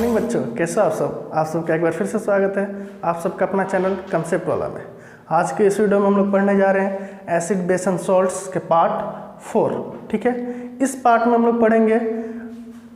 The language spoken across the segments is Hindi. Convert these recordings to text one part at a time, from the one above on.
मॉर्निंग बच्चों, कैसे हो आप सब? आप सबका एक बार फिर से स्वागत है आप सबका अपना चैनल कंसेप्ट वाला में। आज के इस वीडियो में हम लोग पढ़ने जा रहे हैं एसिड बेस एंड सॉल्ट्स के पार्ट 4। ठीक है, इस पार्ट में हम लोग पढ़ेंगे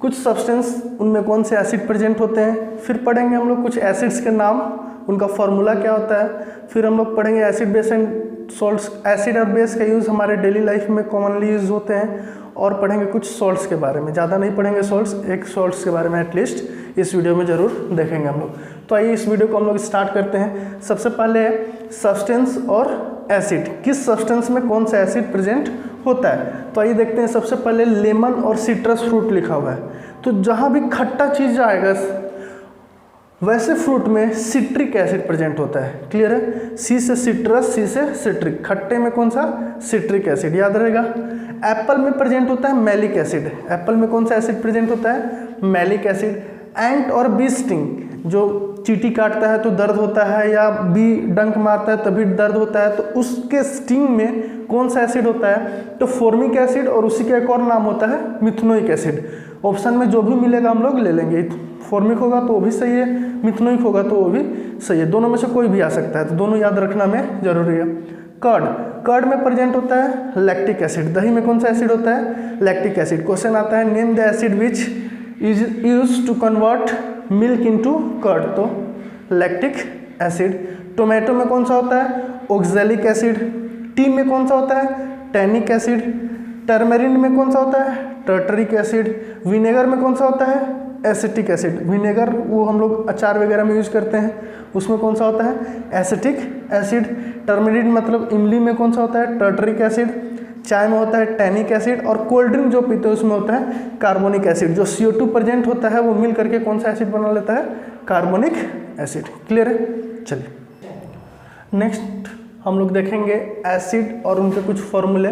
कुछ सब्सटेंस, उनमें कौन से एसिड प्रेजेंट होते हैं। फिर पढ़ेंगे हम लोग कुछ एसिड्स के नाम, उनका फॉर्मूला क्या होता है। फिर हम लोग पढ़ेंगे acid base and salts. Acid और बेस का यूज़ हमारे डेली लाइफ में कॉमनली यूज़ होते हैं। और पढ़ेंगे कुछ सॉल्ट्स के बारे में, ज़्यादा नहीं पढ़ेंगे सॉल्ट्स, एक सॉल्ट्स के बारे में एटलीस्ट इस वीडियो में ज़रूर देखेंगे हम लोग। तो आइए इस वीडियो को हम लोग स्टार्ट करते हैं। सबसे पहले सब्सटेंस और एसिड, किस सब्सटेंस में कौन सा एसिड प्रेजेंट होता है। तो आइए देखते हैं। सबसे पहले लेमन और सिट्रस फ्रूट लिखा हुआ है, तो जहाँ भी खट्टा चीज़ आएगा वैसे फ्रूट में सिट्रिक एसिड प्रेजेंट होता है। क्लियर है? सी से सिट्रस, सी से सिट्रिक। खट्टे में कौन सा? सिट्रिक एसिड, याद रहेगा। एप्पल में प्रेजेंट होता है मैलिक एसिड। एप्पल में कौन सा एसिड प्रेजेंट होता है? Malic acid. एंट और बी स्टिंग, जो चींटी काटता है तो दर्द होता है, या बी डंक मारता है तभी दर्द होता है, तो उसके स्टिंग में कौन सा एसिड होता है? तो फॉर्मिक एसिड, और उसी का एक और नाम होता है मिथनोइक एसिड। ऑप्शन में जो भी मिलेगा हम लोग ले लेंगे। फॉर्मिक होगा तो वो भी सही है, मिथनोइक होगा तो वो भी सही है, दोनों में से कोई भी आ सकता है, तो दोनों याद रखना में जरूरी है। कर्ड में प्रेजेंट होता है लैक्टिक एसिड। दही में कौन सा एसिड होता है? Lactic acid. क्वेश्चन आता है name the acid which is used to convert milk into curd, तो लैक्टिक एसिड। टोमेटो में कौन सा होता है? Oxalic acid. टी में कौन सा होता है? Tannic acid. टर्मेरिन में कौन सा होता है? Tartaric acid. विनेगर में कौन सा होता है? Acetic acid. विनेगर वो हम लोग अचार वगैरह में यूज करते हैं, उसमें कौन सा होता है? Acetic acid. टर्मेरिन मतलब इमली में कौन सा होता है? Tartaric acid. चाय में होता है टैनिक एसिड। और कोल्ड ड्रिंक जो पीते हैं उसमें होता है कार्बोनिक एसिड। जो CO2 प्रेजेंट होता है वो मिल करके कौन सा एसिड बना लेता है? Carbonic acid. क्लियर है? चलिए नेक्स्ट हम लोग देखेंगे एसिड और उनके कुछ फॉर्मूले।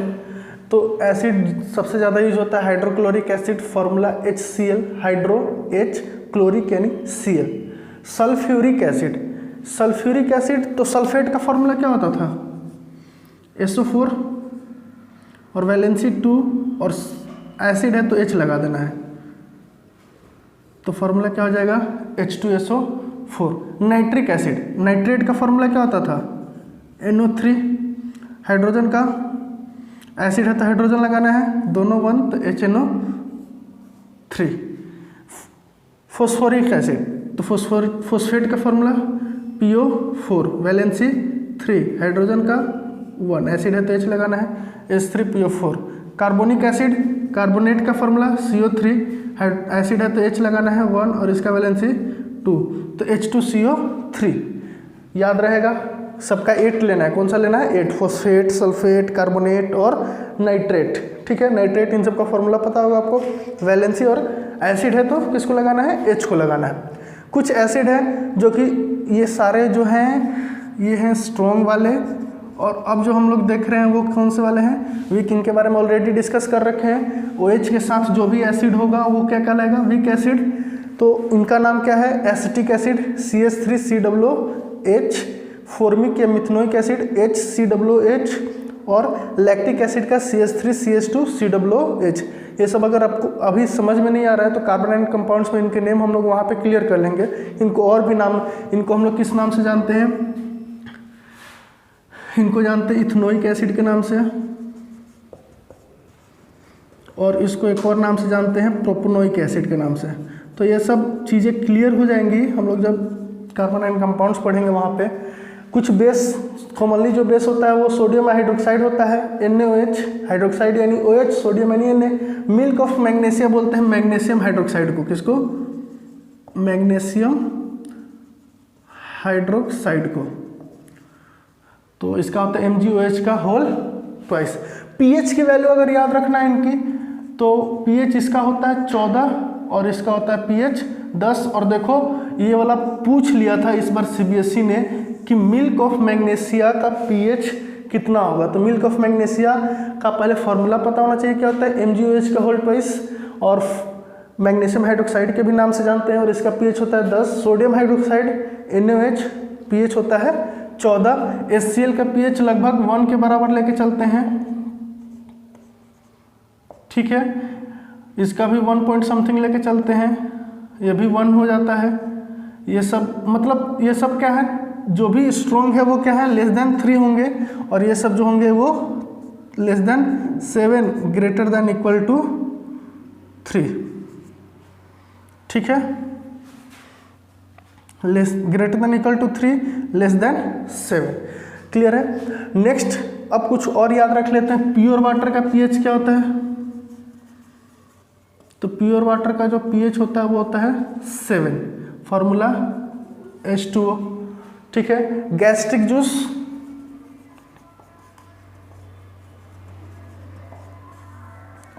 तो एसिड सबसे ज़्यादा यूज होता है hydrochloric acid, formula HCl, hydro H, chloric यानी Cl। Sulphuric acid, sulphuric acid तो सल्फेट का फॉर्मूला क्या होता था? SO4 और वैलेंसी 2, और एसिड है तो H लगा देना है, तो फॉर्मूला क्या हो जाएगा? H2SO4। नाइट्रिक एसिड, नाइट्रेट का फॉर्मूला क्या होता था? NO3। हाइड्रोजन का एसिड है तो हाइड्रोजन लगाना है, दोनों 1 तो HNO3। फॉस्फोरिक एसिड, तो फॉस्फेट का फॉर्मूला PO4, वैलेंसी 3, हाइड्रोजन का 1, एसिड है तो H लगाना है, H3PO4। कार्बोनिक एसिड, कार्बोनेट का फॉर्मूला CO3, एसिड है तो H लगाना है 1, और इसका वैलेंसी 2, तो H2CO3। याद रहेगा सबका 8 लेना है। कौन सा लेना है? 8। फॉस्फेट, सल्फेट, कार्बोनेट और नाइट्रेट। ठीक है, नाइट्रेट इन सब का फॉर्मूला पता होगा आपको। वैलेंसी और एसिड है तो किसको लगाना है? H को लगाना है। कुछ एसिड है जो कि ये सारे जो हैं ये हैं स्ट्रॉन्ग वाले, और अब जो हम लोग देख रहे हैं वो कौन से वाले हैं? वीक। इनके बारे में ऑलरेडी डिस्कस कर रखे हैं। OH के साथ जो भी एसिड होगा वो क्या कहलाएगा? Weak acid. तो इनका नाम क्या है? एसिटिक एसिड CH3COOH, फॉर्मिक या मिथनोइक एसिड HCOOH, और लैक्टिक एसिड का CH3CH2COOH। ये सब अगर आपको अभी समझ में नहीं आ रहा है तो कार्बोनाइल कंपाउंड्स में इनके नेम हम लोग वहाँ पे क्लियर कर लेंगे। इनको और भी नाम, इनको हम लोग किस नाम से जानते हैं? इनको जानते हैं इथनोइक एसिड के नाम से, और इसको एक और नाम से जानते हैं प्रोपोनोइक एसिड के नाम से। तो ये सब चीज़ें क्लियर हो जाएंगी हम लोग जब कार्बोनाइल कंपाउंड्स पढ़ेंगे वहाँ पे। कुछ बेस, कॉमनली जो बेस होता है वो सोडियम हाइड्रोक्साइड होता है, NaOH, हाइड्रोक्साइड यानी OH, सोडियम यानी Na। मिल्क ऑफ मैग्नीशिया बोलते हैं मैग्नीशियम हाइड्रोक्साइड को। किसको? मैग्नीशियम हाइड्रोक्साइड को। तो इसका होता है MgOH का होल ट्वाइस। pH की वैल्यू अगर याद रखना है इनकी, तो pH इसका होता है 14 और इसका होता है pH 10। और देखो ये वाला पूछ लिया था इस बार CBSE ने कि मिल्क ऑफ मैग्नीशिया का pH कितना होगा। तो मिल्क ऑफ मैग्नीशिया का पहले फॉर्मूला पता होना चाहिए, क्या होता है? MgOH का होल ट्वाइस, और मैग्नीशियम हाइड्रोक्साइड के भी नाम से जानते हैं, और इसका pH होता है 10। सोडियम हाइड्रोक्साइड NaOH pH होता है 14। HCl का pH लगभग 1 के बराबर लेके चलते हैं। ठीक है, इसका भी 1 पॉइंट समथिंग लेके चलते हैं। ये भी 1 हो जाता है। ये सब मतलब ये सब क्या है, जो भी स्ट्रॉन्ग है वो क्या है, लेस देन 3 होंगे, और ये सब जो होंगे वो less than 7 greater than equal to 3। ठीक है, less greater than equal to 3, less than 7। Clear है। नेक्स्ट अब कुछ और याद रख लेते हैं। प्योर वाटर का पीएच क्या होता है? तो प्योर वाटर का जो पीएच होता है वो होता है 7, फॉर्मूला H2O। ठीक है। गैस्ट्रिक जूस,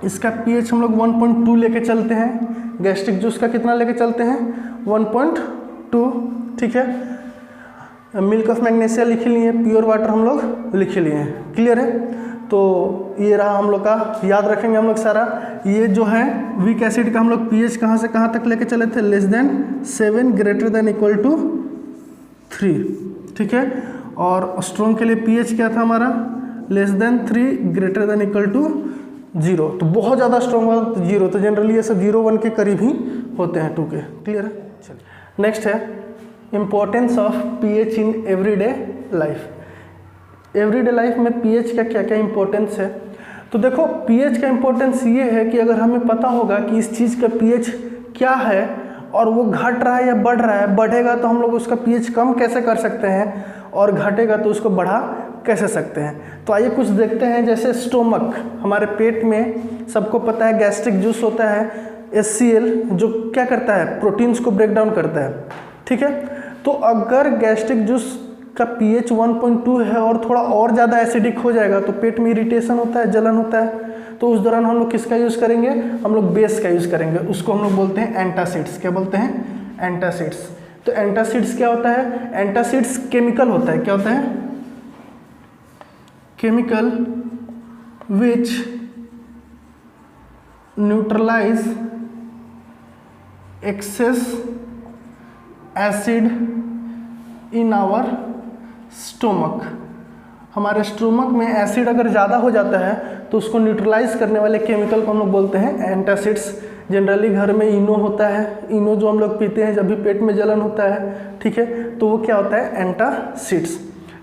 इसका पीएच हम लोग 1.2 लेके चलते हैं। गैस्ट्रिक जूस का कितना लेके चलते हैं? 1.2। ठीक है। मिल्क ऑफ मैग्नीशिया लिख लिए, प्योर वाटर हम लोग लिख लिए हैं। क्लियर है। तो ये रहा हम लोग का, याद रखेंगे हम लोग सारा। ये जो है वीक एसिड का हम लोग पीएच कहाँ से कहाँ तक लेके चले थे? Less than 7 greater than equal to 3। ठीक है। और स्ट्रॉन्ग के लिए पीएच क्या था हमारा? Less than 3 greater than equal to 0। तो बहुत ज़्यादा स्ट्रॉन्ग हुआ तो 0। तो जनरली ये सब 0-1 के करीब ही होते हैं 2 के। क्लियर है। चलिए नेक्स्ट है importance of pH in everyday life. Everyday life में पीएच का क्या क्या इंपॉर्टेंस है? तो देखो पीएच का इंपॉर्टेंस ये है कि अगर हमें पता होगा कि इस चीज़ का पीएच क्या है और वो घट रहा है या बढ़ रहा है, बढ़ेगा तो हम लोग उसका पीएच कम कैसे कर सकते हैं और घटेगा तो उसको बढ़ा कैसे सकते हैं। तो आइए कुछ देखते हैं। जैसे स्टोमक, हमारे पेट में सबको पता है गैस्ट्रिक जूस होता है HCl, जो क्या करता है? प्रोटीन्स को ब्रेक डाउन करता है। ठीक है। तो अगर गैस्ट्रिक जूस का पीएच 1.2 है और थोड़ा और ज़्यादा एसिडिक हो जाएगा तो पेट में इरिटेशन होता है, जलन होता है। तो उस दौरान हम लोग किसका यूज़ करेंगे? हम लोग बेस का यूज़ करेंगे। उसको हम लोग बोलते हैं एंटासिड्स। क्या बोलते हैं? एंटासिड्स। तो एंटासिड्स क्या होता है? एंटासिड्स केमिकल होता है। क्या होता है? Chemical which neutralise excess acid in our stomach. हमारे स्टोमक में एसिड अगर ज़्यादा हो जाता है तो उसको न्यूट्रलाइज करने वाले केमिकल को हम लोग बोलते हैं एंटासिड्स। जनरली घर में इनो होता है, इनो जो हम लोग पीते हैं जब भी पेट में जलन होता है। ठीक है। तो वो क्या होता है? एंटासिड्स।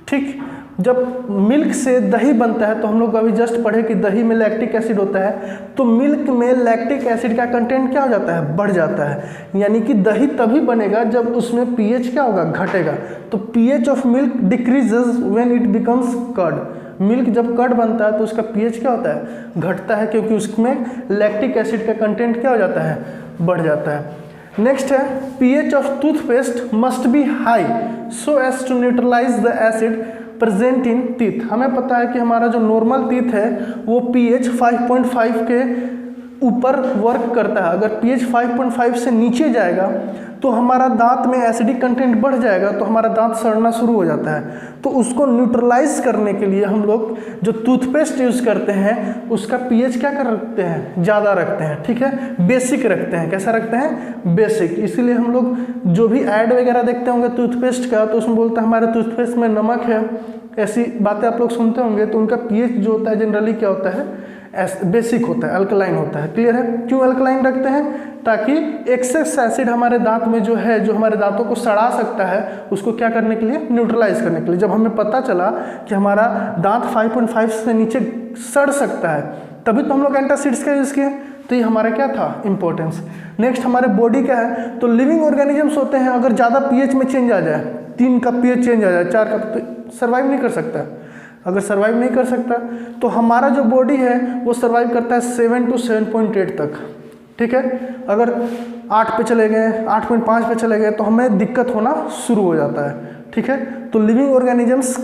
ठीक। जब मिल्क से दही बनता है तो हम लोग अभी जस्ट पढ़े कि दही में लैक्टिक एसिड होता है, तो मिल्क में लैक्टिक एसिड का कंटेंट क्या हो जाता है? बढ़ जाता है। यानी कि दही तभी बनेगा जब उसमें पीएच क्या होगा? घटेगा। तो pH of milk decreases when it becomes curd. Milk जब कर्ड बनता है तो उसका पीएच क्या होता है? घटता है, क्योंकि उसमें लैक्टिक एसिड का कंटेंट क्या हो जाता है? बढ़ जाता है। नेक्स्ट है pH of toothpaste must be high so as to neutralise the acid present in teeth. हमें पता है कि हमारा जो नॉर्मल टीथ है वो पीएच 5.5 के ऊपर वर्क करता है। अगर पीएच 5.5 से नीचे जाएगा तो हमारा दांत में एसिडिक कंटेंट बढ़ जाएगा, तो हमारा दांत सड़ना शुरू हो जाता है। तो उसको न्यूट्रलाइज करने के लिए हम लोग जो टूथपेस्ट यूज़ करते हैं उसका पीएच क्या कर रखते हैं? ज़्यादा रखते हैं। ठीक है। बेसिक रखते हैं। कैसा रखते हैं? बेसिक। इसीलिए हम लोग जो भी ऐड वगैरह देखते होंगे टूथपेस्ट का तो उसमें बोलते हैं हमारे टूथपेस्ट में नमक है, ऐसी बातें आप लोग सुनते होंगे। तो उनका पीएच जो होता है जनरली क्या होता है? बेसिक होता है, अल्कलाइन होता है। क्लियर है। क्यों अल्कलाइन रखते हैं? ताकि एक्सेस एसिड हमारे दांत में जो है, जो हमारे दांतों को सड़ा सकता है, उसको क्या करने के लिए? न्यूट्रलाइज करने के लिए। जब हमें पता चला कि हमारा दांत 5.5 से नीचे सड़ सकता है तभी तो हम लोग एंटासिड्स का यूज़ किए। तो ये हमारा क्या था? इंपॉर्टेंस। नेक्स्ट हमारे बॉडी क्या है? तो लिविंग ऑर्गेनिजम्स होते हैं, अगर ज़्यादा पीएच में चेंज आ जाए, 3 का पीएच चेंज आ जाए, 4 का, तो सर्वाइव नहीं कर सकता। अगर सर्वाइव नहीं कर सकता तो हमारा जो बॉडी है वो सर्वाइव करता है 7 to 7.8 तक। ठीक है। अगर 8 पे चले गए, 8.5 पे चले गए तो हमें दिक्कत होना शुरू हो जाता है। ठीक है। तो लिविंग ऑर्गेनिजम्स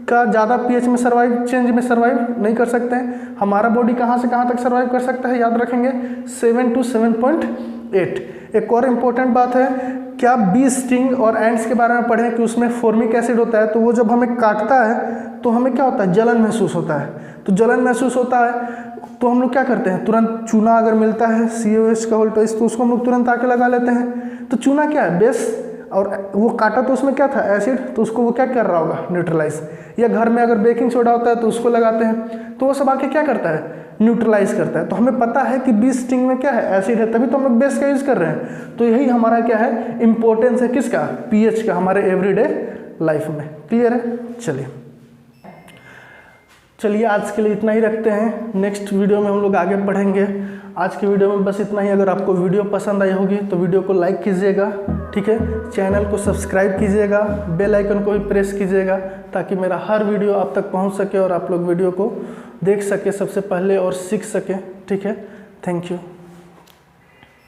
का ज़्यादा पीएच में सर्वाइव, चेंज में सर्वाइव नहीं कर सकते हैं। हमारा बॉडी कहाँ से कहाँ तक सर्वाइव कर सकता है? याद रखेंगे 7 to 7.8। एक और इम्पोर्टेंट बात है, क्या बी स्टिंग और एंड्स के बारे में पढ़ें कि उसमें फॉर्मिक एसिड होता है, तो वो जब हमें काटता है तो हमें क्या होता है? जलन महसूस होता है। तो जलन महसूस होता है तो हम लोग क्या करते हैं? तुरंत चूना अगर मिलता है COH का वोल्टेज तो उसको हम लोग तुरंत आके लगा लेते हैं। तो चूना क्या है? बेस। और वो काटा तो उसमें क्या था? एसिड। तो उसको वो क्या कर रहा होगा? न्यूट्रलाइज। या घर में अगर बेकिंग सोडा होता है तो उसको लगाते हैं तो वो सब आके क्या करता है? न्यूट्रलाइज करता है। तो हमें पता है कि बी स्टिंग में क्या है, एसिड है, तभी तो हम लोग बेस का यूज़ कर रहे हैं। तो यही हमारा क्या है, इंपॉर्टेंस है किसका, पीएच का हमारे एवरीडे लाइफ में। क्लियर है? चलिए आज के लिए इतना ही रखते हैं, नेक्स्ट वीडियो में हम लोग आगे बढ़ेंगे। आज की वीडियो में बस इतना ही। अगर आपको वीडियो पसंद आई होगी तो वीडियो को लाइक कीजिएगा, ठीक है, चैनल को सब्सक्राइब कीजिएगा, बेल आइकन को भी प्रेस कीजिएगा ताकि मेरा हर वीडियो आप तक पहुंच सके और आप लोग वीडियो को देख सके सबसे पहले और सीख सकें। ठीक है, थैंक यू।